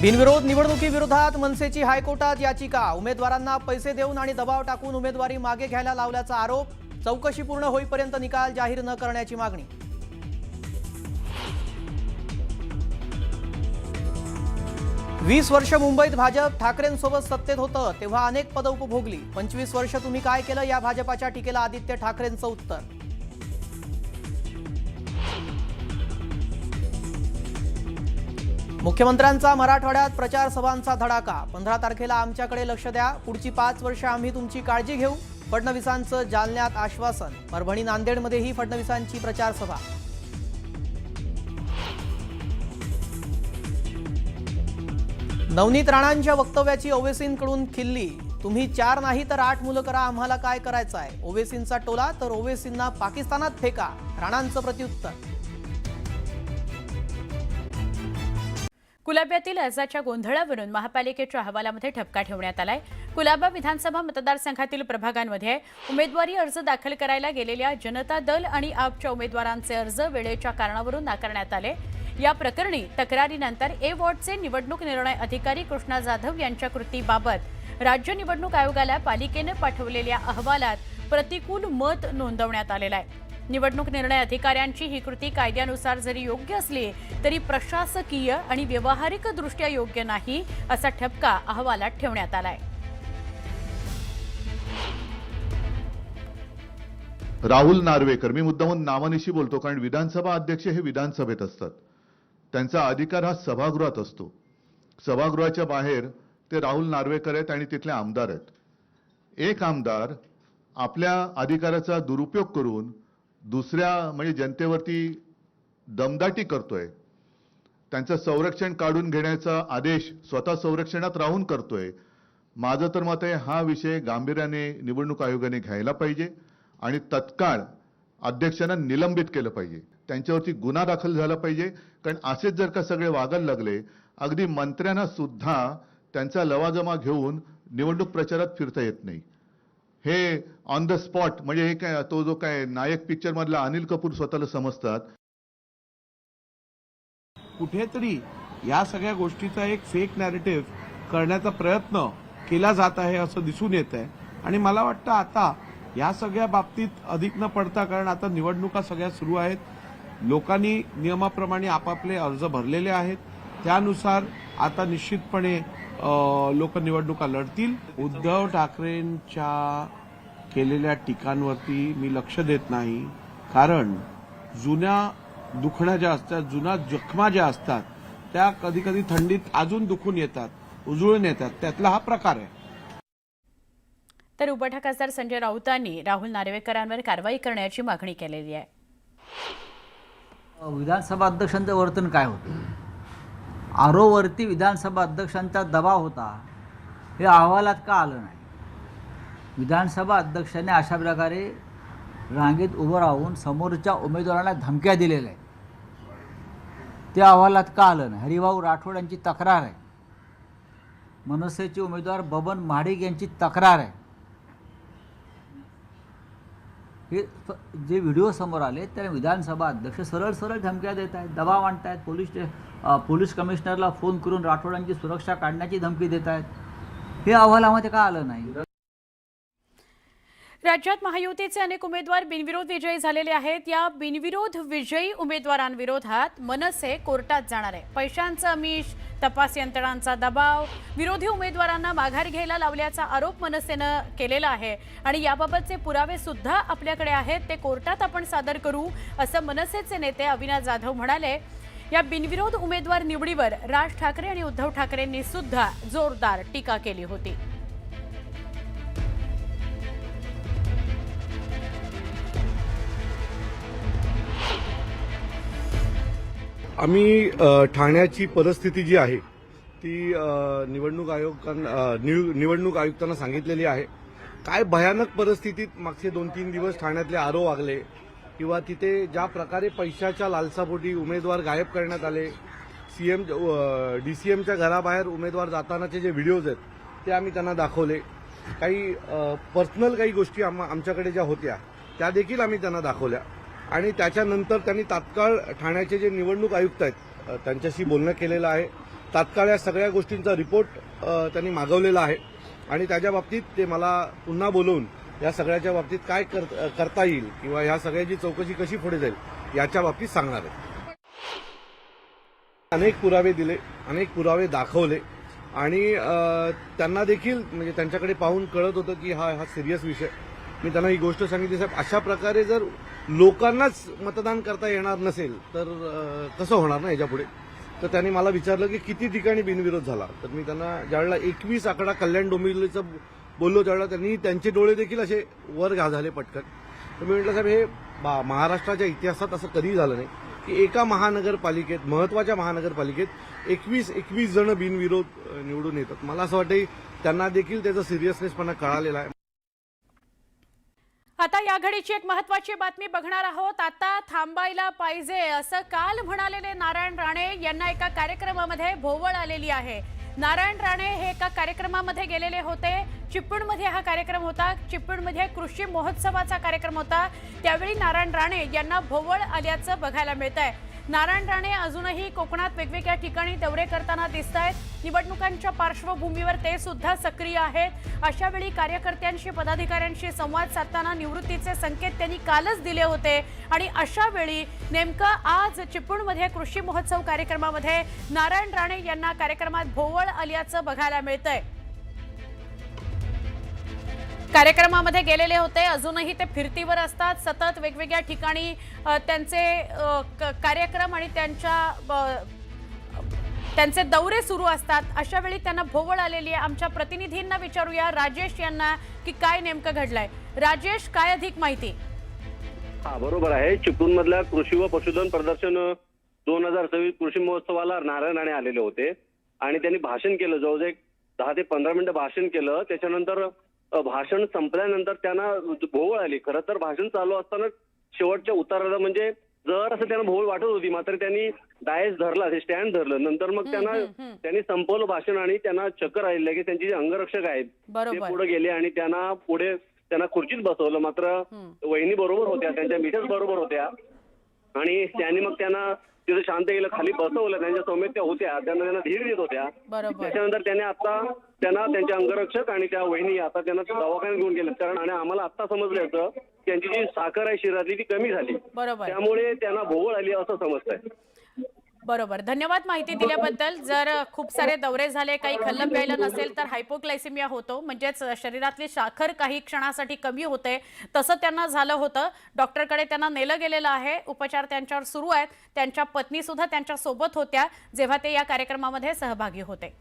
बिनविरोध निवडणुकीविरोधात मनसेची हायकोर्टात याचिका। उमेदवारांना पैसे देऊन आणि दबाव टाकून उमेदवारी मागे घ्यायला लावल्याचा आरोप। चौकशी पूर्ण होईपर्यंत निकाल जाहीर न करण्याची मागणी। वीस वर्ष मुंबईत भाजप ठाकरेंसोबत सत्तेत होतं तेव्हा अनेक पदं उपभोगली। 25 वर्ष तुम्ही काय केलं या भाजपाच्या टीकेला आदित्य ठाकरेंचं उत्तर। मुख्यमंत्र्यांचा मराठवाड्यात प्रचार सभांचा धडाका। 15 तारखेला आमच्याकडे लक्ष द्या, पुढची 5 वर्ष आम्ही तुमची काळजी घेऊ। फडणवीसांचं जालन्यात आश्वासन। परभणी नांदेडमध्येही फडणवीसांची प्रचार सभा। नवनीत राणांच्या वक्तव्याची ओवेसींकडून खिल्ली। तुम्ही 4 नाही तर 8 मुलं करा, आम्हाला काय करायचं आहे। ओवेसींचा टोला तर ओवेसींना पाकिस्तानात फेका, राणांचं प्रत्युत्तर। कुलाब्यातील अर्जाच्या गोंधळावरून महापालिकेच्या अहवालामध्ये ठपका ठेवण्यात आलाय। कुलाबा विधानसभा मतदारसंघातील प्रभागांमध्ये उमेदवारी अर्ज दाखल करायला गेलेल्या जनता दल आणि आपच्या उमेदवारांचे अर्ज वेळेच्या कारणावरून नाकारण्यात आले। या प्रकरणी तक्रारीनंतर ए वॉर्डचे निवडणूक निर्णय अधिकारी कृष्णा जाधव यांच्या कृतीबाबत राज्य निवडणूक आयोगाला पालिकेने पाठवलेल्या अहवालात प्रतिकूल मत नोंदवण्यात आलेलं आहे। निवडणूक निर्णय अधिकाऱ्यांची ही कृती कायद्यानुसार जरी योग्य असली तरी प्रशासकीय आणि व्यावहारिकदृष्ट्या योग्य नाही असा ठपका अहवालात ठेवण्यात आलाय। राहुल नार्वेकर, मी मुद्दामून नावानिशी बोलतो कारण विधानसभा अध्यक्ष हे विधानसभेत असतात, त्यांचा अधिकार हा सभागृहात असतो। सभागृहाच्या बाहेर ते राहुल नार्वेकर आहेत आणि तिथले आमदार आहेत। एक आमदार आपल्या अधिकाराचा दुरुपयोग करून दुसऱ्या म्हणजे जनतेवरती दमदाटी करतोय, त्यांचं संरक्षण काढून घेण्याचा आदेश स्वतः संरक्षणात राहून करतोय। माझं तर मत आहे हा विषय गांभीर्याने निवडणूक आयोगाने घ्यायला पाहिजे आणि तत्काळ अध्यक्षांना निलंबित केलं पाहिजे, त्यांच्यावरती गुन्हा दाखल झाला पाहिजे। कारण असेच जर का सगळे वागायला लागले, अगदी मंत्र्यांना सुद्धा त्यांचा लवाजमा घेऊन निवडणूक प्रचारात फिरता येत नाही। हे ऑन द स्पॉट म्हणजे हे काय, तो जो काय नायक पिक्चर मधला अनिल कपूर स्वतःला समजतात। कुठेतरी या सगळ्या गोष्टीचा एक फेक नॅरेटिव्ह करण्याचा प्रयत्न केला जात आहे असं दिसून येत आहे। आणि मला वाटतं आता या सगळ्या बाबतीत अधिक न पडता, कारण आता निवडणुका सगळ्या सुरू आहेत, लोकांनी नियमाप्रमाणे आपापले अर्ज भरलेले आहेत, त्यानुसार आता निश्चितपणे लोक निवडणुका लढतील। उद्धव ठाकरेंच्या केलेल्या टीकांवरती मी लक्ष देत नाही, कारण जुन्या दुखण्या ज्या असतात, जुन्या जखमा ज्या असतात त्या कधी कधी थंडीत अजून दुखून येतात, उजळून येतात, त्यातला हा प्रकार आहे। तर उबाटा खासदार संजय राऊतांनी राहुल नार्वेकरांवर कारवाई करण्याची मागणी केलेली आहे। विधानसभा अध्यक्षांचं वर्तन काय होतं, आरोवरती विधानसभा अध्यक्षांचा दबाव होता, हे अहवालात का आलं नाही। विधानसभा अध्यक्षांनी अशा प्रकारे रांगेत उभं राहून समोरच्या उमेदवारांना धमक्या दिलेल्या आहेत, ते अहवालात का आलं नाही। हरिभाऊ राठोड यांची तक्रार आहे, मनसेचे उमेदवार बबन महाडिक यांची तक्रार आहे। हे जे व्हिडिओ समोर आले त्याने विधानसभा अध्यक्ष सरळ सरळ धमक्या देत आहेत, दबाव आणत आहेत, पोलीस कमिशनरला फोन करून राठोडांची सुरक्षा काढण्याची धमकी देत आहेत। हे अहवालामध्ये का आलं नाही। राज्यात महायुतीचे अनेक उमेदवार बिनविरोध विजयी झालेले आहेत। या बिनविरोध विजयी उमेदवारांविरोधात मनसे कोर्टात जाणार आहे। पैशांचं आमिष, तपास यंत्रणांचा दबाव, विरोधी उमेदवारांना माघार घ्यायला लावल्याचा आरोप मनसेनं केलेला आहे आणि याबाबतचे पुरावे सुद्धा आपल्याकडे आहेत, ते कोर्टात आपण सादर करू असं मनसेचे नेते अविनाश जाधव म्हणाले। या बिनविरोध उमेदवार निवडीवर राज ठाकरे आणि उद्धव ठाकरेंनी सुद्धा जोरदार टीका केली होती। आम्ही ठाण्याची परिस्थिती जी आहे ती निवडणूक आयुक्तांना सांगितलेली आहे। काय भयानक परिस्थितीत मागचे 2-3 दिवस ठाण्यातले आरो वागले किंवा तिथे ज्या प्रकारे पैशाच्या लालसापोटी उमेदवार गायब करण्यात आले, डीसीएमच्या घराबाहेर उमेदवार जातानाचे जे व्हिडिओज आहेत ते आम्ही त्यांना दाखवले। काही पर्सनल काही गोष्टी आमच्याकडे ज्या होत्या त्या देखील आम्ही त्यांना दाखवल्या आणि त्याच्यानंतर त्यांनी तात्काळ ठाण्याचे जे निवडणूक आयुक्त आहेत त्यांच्याशी बोलणं केलेलं आहे तात्काळ या सगळ्या गोष्टींचा रिपोर्ट त्यांनी मागवलेला आहे आणि त्याच्या बाबतीत ते मला पुन्हा बोलवून या सगळ्याच्या बाबतीत काय करता येईल किंवा ह्या सगळ्याची चौकशी कशी पुढे जाईल याच्या बाबतीत सांगणार आहे. अनेक पुरावे दिले, अनेक पुरावे दाखवले आणि त्यांना देखील म्हणजे त्यांच्याकडे पाहून कळत होतं की हा सिरियस विषय. मी त्यांना ही गोष्ट सांगितली, साहेब अशा प्रकारे जर लोकांनाच मतदान करता येणार नसेल तर कसं होणार ना याच्यापुढे. तर त्यांनी मला विचारलं की किती ठिकाणी बिनविरोध झाला. तर मी त्यांना ज्यावेळेला 21 आकडा कल्याण डोंबिवलीचं बोललो त्यावेळेला त्यांनी त्यांचे डोळे देखील असे वर झाले पटकन. तर मी म्हटलं साहेब हे महाराष्ट्राच्या इतिहासात असं कधी झालं नाही की एका महानगरपालिकेत, महत्वाच्या महानगरपालिकेत 21 जण बिनविरोध निवडून येतात. मला असं वाटतं त्यांना देखील त्याचा सिरियसनेसपणा कळालेला आहे. आता या घडीची एक महत्त्वाची बातमी बघणार आहोत. आता थांबायला पाहिजे असं काल म्हणालेले नारायण राणे यांना एका कार्यक्रमामध्ये भोवळ आलेली आहे. नारायण राणे हे एका कार्यक्रमामध्ये गेलेले होते. चिपळूणमध्ये हा कार्यक्रम होता. चिपळूणमध्ये कृषी महोत्सवाचा कार्यक्रम होता. त्यावेळी नारायण राणे यांना भोवळ आल्याचं बघायला मिळतंय. नारायण राणे अजूनही कोकणात वेगवेगळ्या ठिकाणी दौरे करताना दिसत आहेत. निवडणुकांच्या पार्श्वभूमीवर ते सुद्धा सक्रिय आहेत. अशा वेळी कार्यकर्त्यांशी, पदाधिकाऱ्यांशी संवाद साधताना निवृत्तीचे संकेत त्यांनी कालच दिले होते आणि अशा वेळी नेमकं आज चिपळूणमध्ये कृषी महोत्सव कार्यक्रमामध्ये नारायण राणे यांना कार्यक्रमात भोवळ आल्याचं बघायला मिळतंय. कार्यक्रमामध्ये गेलेले होते, अजूनही ते फिरतीवर असतात. सतत वेगवेगळ्या ठिकाणी त्यांचे कार्यक्रम आणि त्यांचे दौरे सुरू असतात. अशा वेळी त्यांना भोवळ आलेली आहे. आमच्या प्रतिनिधींना विचारूया, राजेश यांना, की काय नेमकं घडलंय. राजेश, काय अधिक माहिती? बरोबर आहे. चिपळूणमधल्या कृषी व पशुधन प्रदर्शन 2026 कृषी महोत्सवाला नारायण राणे आलेले होते आणि त्यांनी भाषण केलं. जवळजवळ 10 ते 15 मिनिटं भाषण केलं. त्याच्यानंतर भाषण संपल्यानंतर त्यांना भोवळ आली. खरं तर भाषण चालू असताना शेवटच्या उताराला म्हणजे जर असं त्यांना भोवळ वाटत होती, मात्र त्यांनी डायस धरला, ते स्टँड धरलं. नंतर मग त्यांनी संपवलं भाषण आणि त्यांना चक्कर आलेली की त्यांचे जे अंगरक्षक आहेत ते पुढे गेले आणि त्यांना खुर्चीत बसवलं. मात्र वहिनी बरोबर होत्या, त्यांच्या मिसेस बरोबर होत्या आणि त्यांनी मग त्यांना तिथं शांत केलं, खाली बसवलं. त्यांच्या सौम्य त्या होत्या, त्यांना धीर देत होत्या. त्याच्यानंतर त्यांना त्यांचे अंगरक्षक आणि त्या वहिनी आता त्यांना दवाखान्यात घेऊन गेले. कारण आणि आम्हाला आता समजलं होतं त्यांची जी साखर आहे शरीरातली ती कमी झाली, त्यामुळे त्यांना भोवळ आली असं समजतंय. बरोबर, धन्यवाद माहिती दिल्याबद्दल. जर खूप सारे दौरे झाले, काही खाल्लं प्यायलं नसेल तर हायपोग्लायसेमिया होतो, म्हणजेच शरीरातली साखर काही क्षणासाठी कमी होते. तसं त्यांना झालं होतं. डॉक्टरकडे त्यांना नेलं गेलेलं आहे. उपचार त्यांच्यावर सुरू आहेत. त्यांच्या पत्नी सुद्धा त्यांच्या सोबत होत्या जेव्हा ते या कार्यक्रमामध्ये सहभागी होते.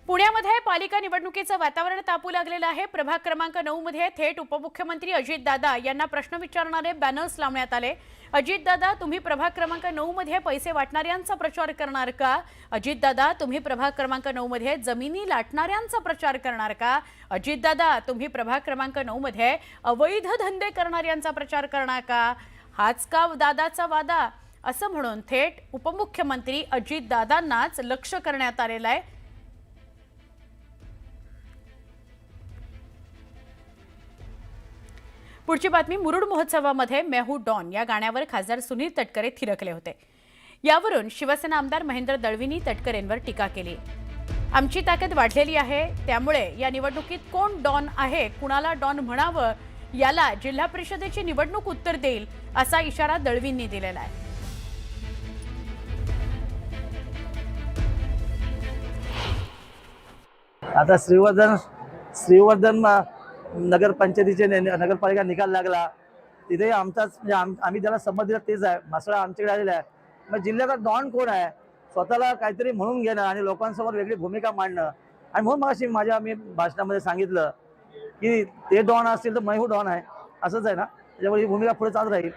पुण्यामध्ये पालिका निवडणुकीचं वातावरण तापू लागलेलं आहे. प्रभाग क्रमांक 9 मध्ये थेट उपमुख्यमंत्री अजितदादा यांना प्रश्न विचारणारे बॅनर्स लावण्यात आले. अजितदादा, तुम्ही प्रभाग क्रमांक 9 मध्ये पैसे वाटणाऱ्यांचा प्रचार करणार का? अजितदादा, तुम्ही प्रभाग क्रमांक 9 मध्ये जमिनी लाटणाऱ्यांचा प्रचार करणार का? अजितदादा, तुम्ही प्रभाग क्रमांक 9 मध्ये अवैध धंदे करणाऱ्यांचा प्रचार करणार का? हाच का दादाचा वादा? असं म्हणून थेट उपमुख्यमंत्री अजितदादांनाच लक्ष्य करण्यात आलेलं आहे. पुढची बातमी, मुरुड महोत्सवामध्ये मैं हूं डॉन या गाण्यावर खासदार सुनील तटकरे थिरकले होते. यावरून शिवसेना आमदार महेंद्र दळवींनी तटकरेंवर टीका केली. आमची ताकद वाढलेली आहे, त्यामुळे या निवडणुकीत कोण डॉन आहे, कुणाला डॉन म्हणावं याला जिल्हा परिषदेची निवडणूक उत्तर देईल, असा इशारा दळवींनी दिलेला आहे. आता श्रीवर्धन नगरपंचायतीचे नगरपालिका निकाल लागला, तिथे आमचाच म्हणजे आम्ही ज्याला संमत दिला तेच आहे. मसळा आमच्याकडे आलेला आहे. मग जिल्ह्याचा डॉन कोण आहे, स्वतःला काहीतरी म्हणून घेणं आणि लोकांसमोर वेगळी भूमिका मांडणं. आणि म्हणून मगाशी मी भाषणामध्ये सांगितलं की ते डॉन असतील तर मैं हूं डॉन आहे, असंच आहे ना. त्याच्यामुळे ही भूमिका पुढे चालू राहील.